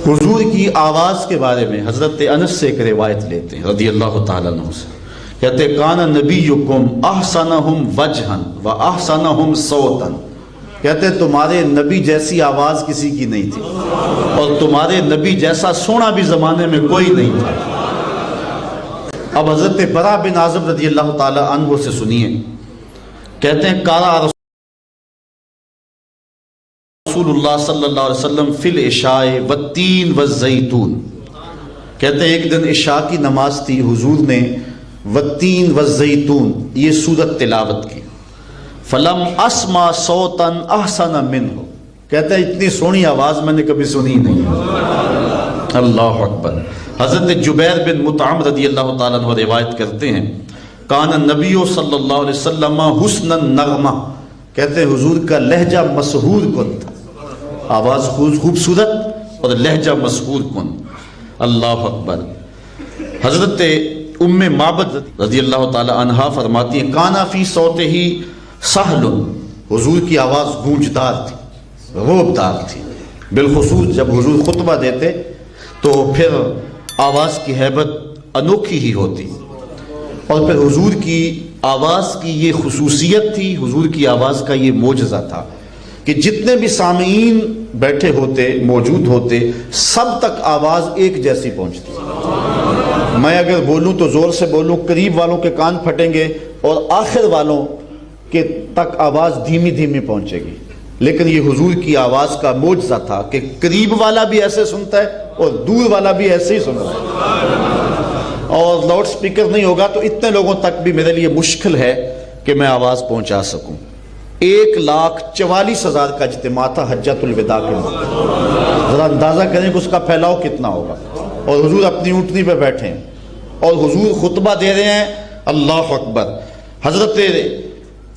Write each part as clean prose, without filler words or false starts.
حضور کی آواز کے بارے میں حضرت انس سے ایک روایت لیتے ہیں رضی اللہ تعالیٰ عنہ سے، کہتے کان نبیکم احسنہم وجہا و احسنہم صوتا، کہتے تمہارے نبی جیسی آواز کسی کی نہیں تھی اور تمہارے نبی جیسا سونا بھی زمانے میں کوئی نہیں تھا۔ اب حضرت برا بن عازب رضی اللہ تعالیٰ عنہ سے سنیے، کہتے ہیں قارأ رسول اللہ صلی اللہ علیہ وسلم فی العشاء والتین والزیتون، کہتے ہیں ایک دن عشاء کی نماز تھی، حضور نے والتین والزیتون یہ سورت تلاوت کی، فلم اسمع صوتا احسن منہ، کہتے ہیں اتنی سونی آواز میں نے کبھی سنی نہیں۔ اللہ اکبر۔ حضرت جبیر بن مطعم رضی اللہ تعالیٰ عنہ روایت کرتے ہیں کان النبی صلی اللہ علیہ وسلم حسن النغمہ، کہتے ہیں حضور کا لہجہ مسحور کن تھا، آواز خوبصورت اور لہجہ مسحور کن۔ اللہ اکبر۔ حضرت ام معبد رضی اللہ تعالی عنہا فرماتی ہیں کانا فی صوتہ سہل، حضور کی آواز گونجدار تھی، روبدار تھی، بالخصوص جب حضور خطبہ دیتے تو پھر آواز کی ہیبت انوکھی ہی ہوتی، اور پھر حضور کی آواز کی یہ خصوصیت تھی، حضور کی آواز کا یہ معجزہ تھا کہ جتنے بھی سامعین بیٹھے ہوتے موجود ہوتے سب تک آواز ایک جیسی پہنچتی۔ میں اگر بولوں تو زور سے بولوں، قریب والوں کے کان پھٹیں گے اور آخر والوں کے تک آواز دھیمی دھیمی پہنچے گی، لیکن یہ حضور کی آواز کا معجزہ تھا کہ قریب والا بھی ایسے سنتا ہے اور دور والا بھی ایسے ہی سن رہا ہے، اور لاؤڈ سپیکر نہیں ہوگا تو اتنے لوگوں تک بھی میرے لیے مشکل ہے کہ میں آواز پہنچا سکوں۔ 1,44,000 کا اجتماع تھا حجۃ الوداع کے موقع، ذرا اندازہ کریں کہ اس کا پھیلاؤ کتنا ہوگا، اور حضور اپنی اونٹنی پہ بیٹھے ہیں اور حضور خطبہ دے رہے ہیں۔ اللہ اکبر۔ حضرت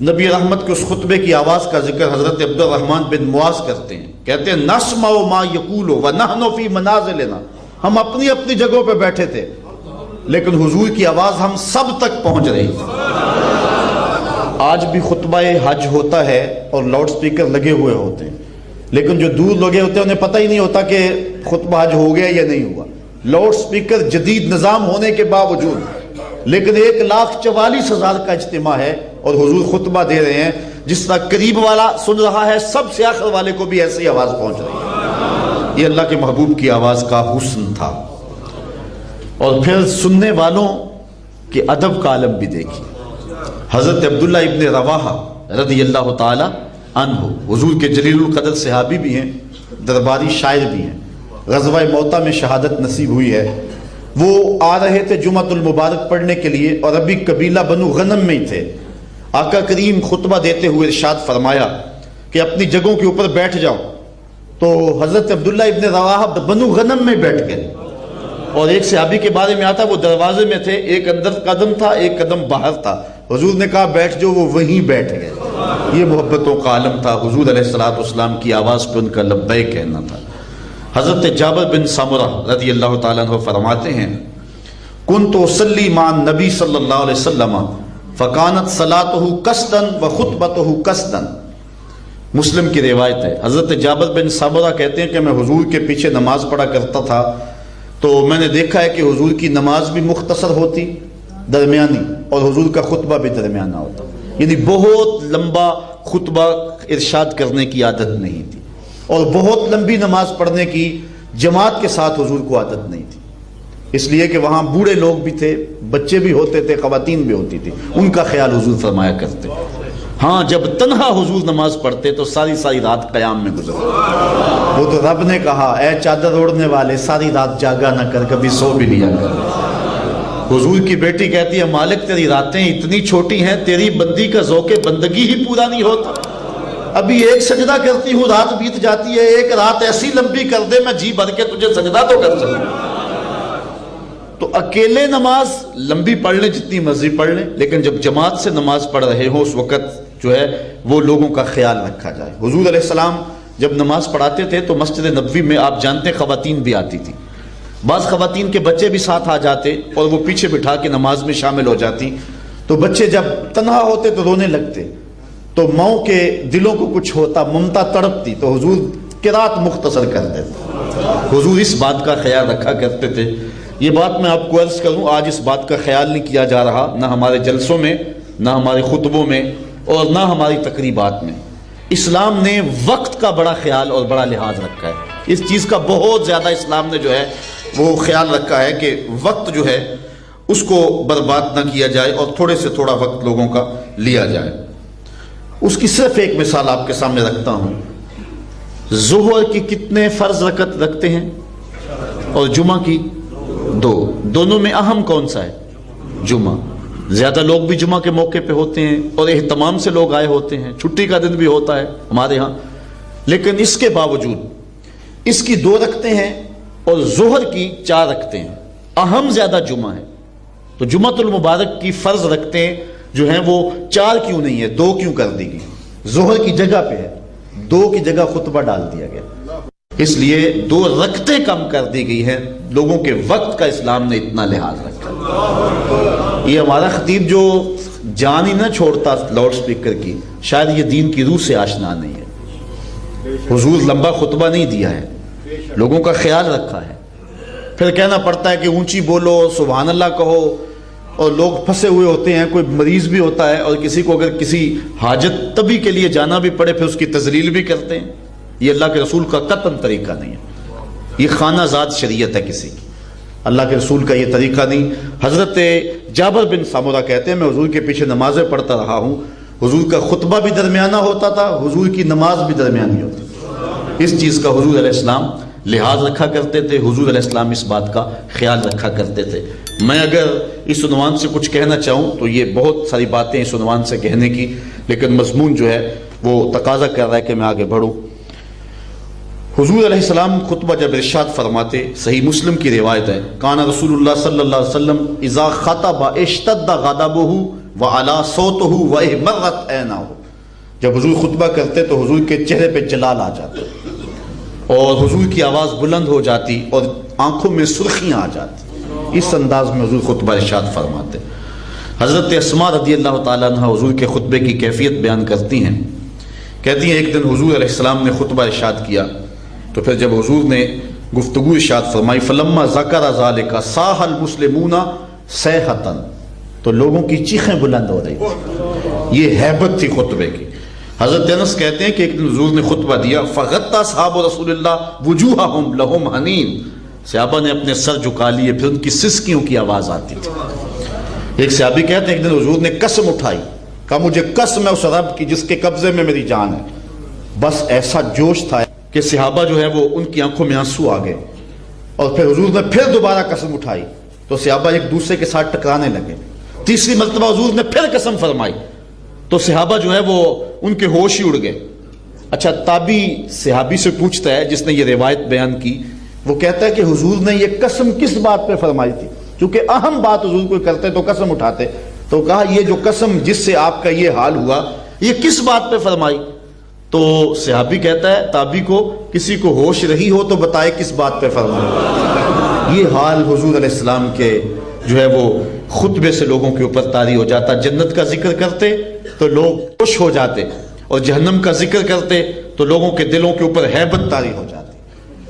نبی رحمت کے اس خطبے کی آواز کا ذکر حضرت عبد الرحمن بن معاذ کرتے ہیں، کہتے ہیں نسمع ما یقول ونحن فی منازلنا، ہم اپنی اپنی جگہوں پہ بیٹھے تھے لیکن حضور کی آواز ہم سب تک پہنچ رہی تھی۔ آج بھی خطبہ حج ہوتا ہے اور لاؤڈ سپیکر لگے ہوئے ہوتے ہیں، لیکن جو دور لگے ہوتے ہیں انہیں پتہ ہی نہیں ہوتا کہ خطبہ حج ہو گیا یا نہیں ہوا، لاؤڈ سپیکر جدید نظام ہونے کے باوجود، لیکن 1,44,000 کا اجتماع ہے اور حضور خطبہ دے رہے ہیں، جس طرح قریب والا سن رہا ہے سب سے آخر والے کو بھی ایسی آواز پہنچ رہی ہے۔ یہ اللہ کے محبوب کی آواز کا حسن تھا۔ اور پھر سننے والوں کے ادب کا عالم بھی دیکھیے۔ حضرت عبداللہ ابن رواحہ رضی اللہ تعالی عنہ حضور کے جلیل القدر صحابی بھی ہیں، درباری شاعر بھی ہیں، غزوہ موطا میں شہادت نصیب ہوئی ہے۔ وہ آ رہے تھے جمعۃ المبارک پڑھنے کے لیے اور ابھی قبیلہ بنو غنم میں ہی تھے۔ آقا کریم خطبہ دیتے ہوئے ارشاد فرمایا کہ اپنی جگہوں کے اوپر بیٹھ جاؤ، تو حضرت عبداللہ ابن رواحہ بنو غنم میں بیٹھ گئے، اور ایک صحابی کے بارے میں آتا وہ دروازے میں تھے، ایک اندر قدم تھا ایک قدم باہر تھا، حضور نے کہا بیٹھ جو، وہ وہیں بیٹھ گئے۔ یہ محبتوں کا عالم تھا، حضور علیہ السلام کی آواز پہ ان کا لبیک کہنا تھا۔ حضرت جابر بن سمرہ رضی اللہ تعالیٰ عنہ فرماتے ہیں کنت اصلی مع النبی صلی اللہ علیہ وسلم فکانت صلاتہ قصدا و خطبتہ قصدا، مسلم کی روایت ہے۔ حضرت جابر بن سمرہ کہتے ہیں کہ میں حضور کے پیچھے نماز پڑھا کرتا تھا تو میں نے دیکھا ہے کہ حضور کی نماز بھی مختصر ہوتی درمیانی، اور حضور کا خطبہ بھی درمیانہ ہوتا، یعنی بہت لمبا خطبہ ارشاد کرنے کی عادت نہیں تھی، اور بہت لمبی نماز پڑھنے کی جماعت کے ساتھ حضور کو عادت نہیں تھی، اس لیے کہ وہاں بوڑھے لوگ بھی تھے، بچے بھی ہوتے تھے، خواتین بھی ہوتی تھی، ان کا خیال حضور فرمایا کرتے۔ ہاں جب تنہا حضور نماز پڑھتے تو ساری رات قیام میں گزرتے۔ وہ تو رب نے کہا اے چادر اوڑھنے والے ساری رات جاگا نہ کر، کبھی سو بھی لیا کر۔ حضور کی بیٹی کہتی ہے مالک تیری راتیں اتنی چھوٹی ہیں، تیری بندی کا ذوق بندگی ہی پورا نہیں ہوتا، ابھی ایک سجدہ کرتی ہوں رات بیت جاتی ہے، ایک رات ایسی لمبی کر دے میں جی بھر کے تجھے سجدہ تو کر سکوں۔ تو اکیلے نماز لمبی پڑھ لیں جتنی مرضی پڑھ لیں، لیکن جب جماعت سے نماز پڑھ رہے ہوں اس وقت جو ہے وہ لوگوں کا خیال رکھا جائے۔ حضور علیہ السلام جب نماز پڑھاتے تھے تو مسجد نبوی میں آپ جانتے خواتین بھی آتی تھی، بعض خواتین کے بچے بھی ساتھ آ جاتے اور وہ پیچھے بٹھا کے نماز میں شامل ہو جاتی، تو بچے جب تنہا ہوتے تو رونے لگتے، تو ماؤں کے دلوں کو کچھ ہوتا، ممتا تڑپتی، تو حضور قرات مختصر کر دیتے. حضور اس بات کا خیال رکھا کرتے تھے. یہ بات میں آپ کو عرض کروں، آج اس بات کا خیال نہیں کیا جا رہا، نہ ہمارے جلسوں میں، نہ ہمارے خطبوں میں، اور نہ ہماری تقریبات میں. اسلام نے وقت کا بڑا خیال اور بڑا لحاظ رکھا ہے. اس چیز کا بہت زیادہ اسلام نے جو ہے وہ خیال رکھا ہے کہ وقت جو ہے اس کو برباد نہ کیا جائے اور تھوڑے سے تھوڑا وقت لوگوں کا لیا جائے. اس کی صرف ایک مثال آپ کے سامنے رکھتا ہوں. ظہر کی کتنے فرض رکعت رکھتے ہیں اور جمعہ کی 2. دونوں میں اہم کون سا ہے؟ جمعہ. زیادہ لوگ بھی جمعہ کے موقع پہ ہوتے ہیں اور اہتمام سے لوگ آئے ہوتے ہیں، چھٹی کا دن بھی ہوتا ہے ہمارے ہاں. لیکن اس کے باوجود اس کی 2 رکھتے ہیں اور ظہر کی 4 رکھتے ہیں. اہم زیادہ جمعہ ہے تو جمعۃ المبارک کی فرض رکھتے ہیں جو ہیں وہ 4 کیوں نہیں ہے، 2 کیوں کر دی گئی؟ ظہر کی جگہ پہ ہے، 2 کی جگہ خطبہ ڈال دیا گیا. اس لیے 2 رکعتیں کم کر دی گئی ہیں. لوگوں کے وقت کا اسلام نے اتنا لحاظ رکھا. یہ ہمارا خطیب جو جان ہی نہ چھوڑتا لاؤڈ سپیکر کی، شاید یہ دین کی روح سے آشنا نہیں ہے. حضور لمبا خطبہ نہیں دیا ہے، لوگوں کا خیال رکھا ہے. پھر کہنا پڑتا ہے کہ اونچی بولو، سبحان اللہ کہو، اور لوگ پھنسے ہوئے ہوتے ہیں. کوئی مریض بھی ہوتا ہے اور کسی کو اگر کسی حاجت طبی کے لیے جانا بھی پڑے پھر اس کی تذلیل بھی کرتے ہیں. یہ اللہ کے رسول کا قطعاً طریقہ نہیں ہے. یہ خانہ زاد شریعت ہے کسی کی، اللہ کے رسول کا یہ طریقہ نہیں. حضرت جابر بن سامورہ کہتے ہیں میں حضور کے پیچھے نمازیں پڑھتا رہا ہوں، حضور کا خطبہ بھی درمیانہ ہوتا تھا، حضور کی نماز بھی درمیانی ہوتی تھی. اس چیز کا حضور علیہ السلام لحاظ رکھا کرتے تھے. حضور علیہ السلام اس بات کا خیال رکھا کرتے تھے. میں اگر اس عنوان سے کچھ کہنا چاہوں تو یہ بہت ساری باتیں اس عنوان سے کہنے کی، لیکن مضمون جو ہے وہ تقاضا کر رہا ہے کہ میں آگے بڑھوں. حضور علیہ السلام خطبہ جب ارشاد فرماتے، صحیح مسلم کی روایت ہے، کان رسول اللہ صلی اللہ علیہ وسلم اذا خطب اشتد غضبہ وعلی صوتہ واحمرت عیناہ. جب حضور خطبہ کرتے تو حضور کے چہرے پہ جلال آ جاتا اور حضور کی آواز بلند ہو جاتی اور آنکھوں میں سرخیاں آ جاتی. اس انداز میں حضور خطبہ ارشاد فرماتے. حضرت اسماء رضی اللہ تعالیٰ عنہ حضور کے خطبے کی کیفیت بیان کرتی ہیں. کہتی ہیں ایک دن حضور علیہ السلام نے خطبہ ارشاد کیا تو پھر جب حضور نے گفتگو ارشاد فرمائی، فلما ذکر ذالک صاح المسلمون صیحۃ، تو لوگوں کی چیخیں بلند ہو رہی تھی. یہ ہیبت تھی خطبے کی. حضرت انس کہتے ہیں کہ ایک دن حضور نے خطبہ دیا، فغطى اصحاب رسول اللہ وجوہہم لہم حنین، صحابہ نے اپنے سر جھکا لیے، پھر ان کی سسکیوں کی آواز آتی تھی. ایک صحابی کہتے ہیں ایک دن حضور نے قسم اٹھائی، کہا مجھے قسم ہے اس رب کی جس کے قبضے میں میری جان ہے. بس ایسا جوش تھا کہ صحابہ جو ہے وہ ان کی آنکھوں میں آنسو آ گئے. اور پھر حضور نے پھر دوبارہ قسم اٹھائی تو صحابہ ایک دوسرے کے ساتھ ٹکرانے لگے. تیسری مرتبہ حضور نے پھر قسم فرمائی تو صحابہ جو ہے وہ ان کے ہوش ہی اڑ گئے. اچھا تابعی صحابی سے پوچھتا ہے جس نے یہ روایت بیان کی، وہ کہتا ہے کہ حضور نے یہ قسم کس بات پہ فرمائی تھی؟ کیونکہ اہم بات حضور کوئی کرتے تو قسم اٹھاتے. تو کہا یہ جو قسم جس سے آپ کا یہ حال ہوا یہ کس بات پہ فرمائی؟ تو صحابی کہتا ہے تابعی کو، کسی کو ہوش رہی ہو تو بتائے کس بات پہ فرمائی. یہ حال حضور علیہ السلام کے جو ہے وہ خطبے سے لوگوں کے اوپر طاری ہو جاتا. جنت کا ذکر کرتے تو لوگ خوش ہو جاتے اور جہنم کا ذکر کرتے تو لوگوں کے دلوں کے اوپر ہیبت طاری ہو جاتی.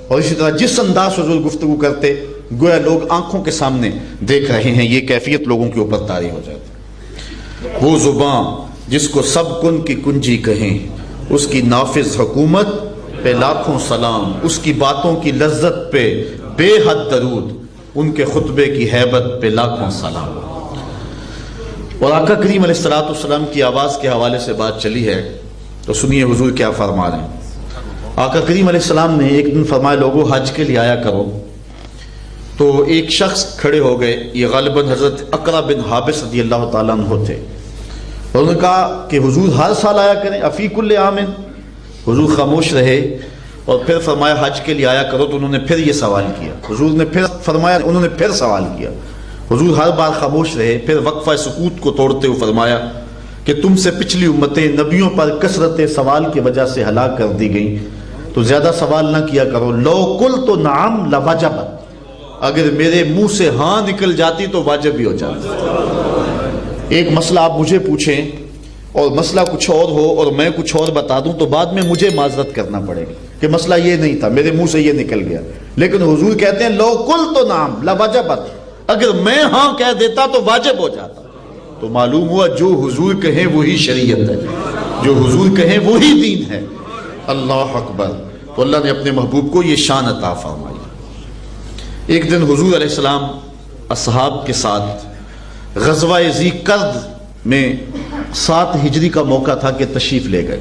اور اسی طرح جس انداز سے حضور گفتگو کرتے گویا لوگ آنکھوں کے سامنے دیکھ رہے ہیں، یہ کیفیت لوگوں کے اوپر طاری ہو جاتی. وہ زباں جس کو سب کن کی کنجی کہیں، اس کی نافذ حکومت پہ لاکھوں سلام، اس کی باتوں کی لذت پہ بے حد درود، ان کے خطبے کی ہیبت پہ لاکھوں سلام. اور آقا کریم علیہ السلام کی آواز کے حوالے سے بات چلی ہے تو سنیے حضور کیا فرما رہے ہیں. آقا کریم علیہ السلام نے ایک دن فرمایا لوگوں حج کے لیے آیا کرو. تو ایک شخص کھڑے ہو گئے، یہ غالباً حضرت اقرا بن حابس رضی اللہ تعالیٰ عنہ تھے. انہوں نے کہا کہ حضور ہر سال آیا کریں، افی کل عام. حضور خاموش رہے اور پھر فرمایا حج کے لیے آیا کرو. تو انہوں نے پھر یہ سوال کیا، حضور نے پھر فرمایا، انہوں نے پھر سوال کیا. حضور ہر بار خاموش رہے. پھر وقفہ سکوت کو توڑتے ہوئے فرمایا کہ تم سے پچھلی امتیں نبیوں پر کثرت سوال کی وجہ سے ہلاک کر دی گئیں، تو زیادہ سوال نہ کیا کرو. لو قلت نعم لوجبت، اگر میرے منہ سے ہاں نکل جاتی تو واجب ہی ہو جاتا. ایک مسئلہ آپ مجھے پوچھیں اور مسئلہ کچھ اور ہو اور میں کچھ اور بتا دوں تو بعد میں مجھے معذرت کرنا پڑے گی. کہ مسئلہ یہ نہیں تھا، میرے منہ سے یہ نکل گیا، لیکن حضور کہتے ہیں لو قلت نعم لوجبت، اگر میں ہاں کہہ دیتا تو واجب ہو جاتا۔ تو معلوم ہوا جو حضور کہیں وہی شریعت ہے، جو حضور کہیں وہی دین ہے۔ اللہ اکبر۔ تو اللہ نے اپنے محبوب کو یہ شان عطا فرمائی۔ ایک دن حضور علیہ السلام اصحاب کے ساتھ غزوہ ذی کرد میں 7 ہجری کا موقع تھا کہ تشریف لے گئے۔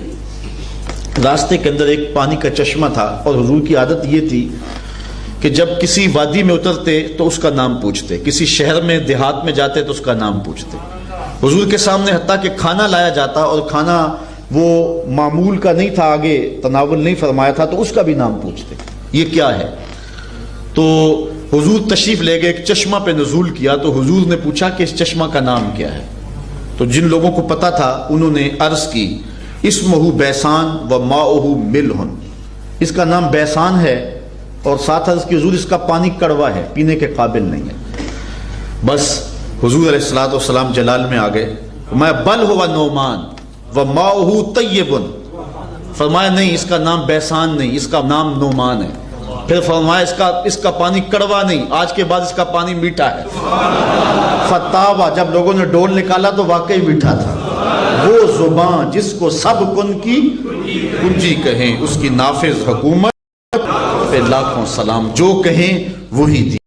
راستے کے اندر ایک پانی کا چشمہ تھا، اور حضور کی عادت یہ تھی کہ جب کسی وادی میں اترتے تو اس کا نام پوچھتے، کسی شہر میں دیہات میں جاتے تو اس کا نام پوچھتے۔ حضور کے سامنے حتیٰ کہ کھانا لایا جاتا، اور کھانا وہ معمول کا نہیں تھا، آگے تناول نہیں فرمایا تھا، تو اس کا بھی نام پوچھتے، یہ کیا ہے؟ تو حضور تشریف لے گئے، ایک چشمہ پہ نزول کیا، تو حضور نے پوچھا کہ اس چشمہ کا نام کیا ہے؟ تو جن لوگوں کو پتا تھا انہوں نے عرض کی اسمہ بیسان و ماؤہ ملح، اس کا نام بیسان ہے، اور ساتھ عرض کی حضور اس کا پانی کڑوا ہے، پینے کے قابل نہیں ہے۔ بس حضور علیہ السلام جلال میں آ گئے، میں بل ہوا نعمان و ماؤہ طیب، فرمایا نہیں اس کا نام بیسان نہیں، اس کا نام نعمان ہے۔ پھر فرمایا اس کا پانی کڑوا نہیں، آج کے بعد اس کا پانی میٹھا ہے۔ فتاوا، جب لوگوں نے ڈول نکالا تو واقعی میٹھا تھا۔ وہ زبان جس کو سب کن کی کنجی کہیں، اس کی نافذ حکومت پہ لاکھوں سلام، جو کہیں وہی دی۔